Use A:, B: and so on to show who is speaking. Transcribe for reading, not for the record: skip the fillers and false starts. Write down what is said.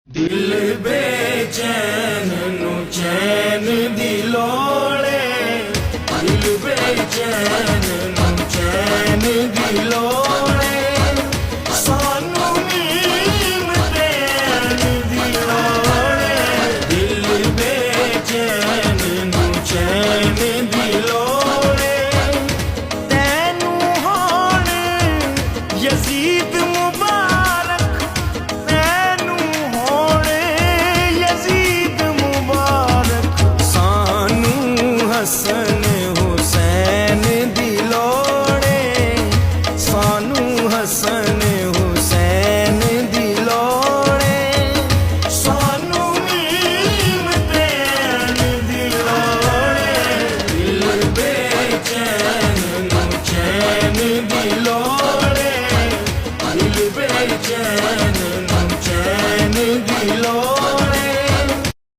A: दिल बेचैन नु चैन दी लोड़े, दिल बेचैन नु चैन दी लोड़े, सानू नींद चैन दी लोड़े, दिल बेचैन नु चैन दी लोड़े, तैनू होण यजीद मुबारक, तैनू होण यजीद मुबारक, सानू हसन हुसैन दी लोड़े, सानू हसन हुसैन दी लोड़े, सानू नीम चैन दी लोड़े, दिल बेचैन नु चैन दी लोड़े, दिल बेचैन नु चैन दी लोड़े।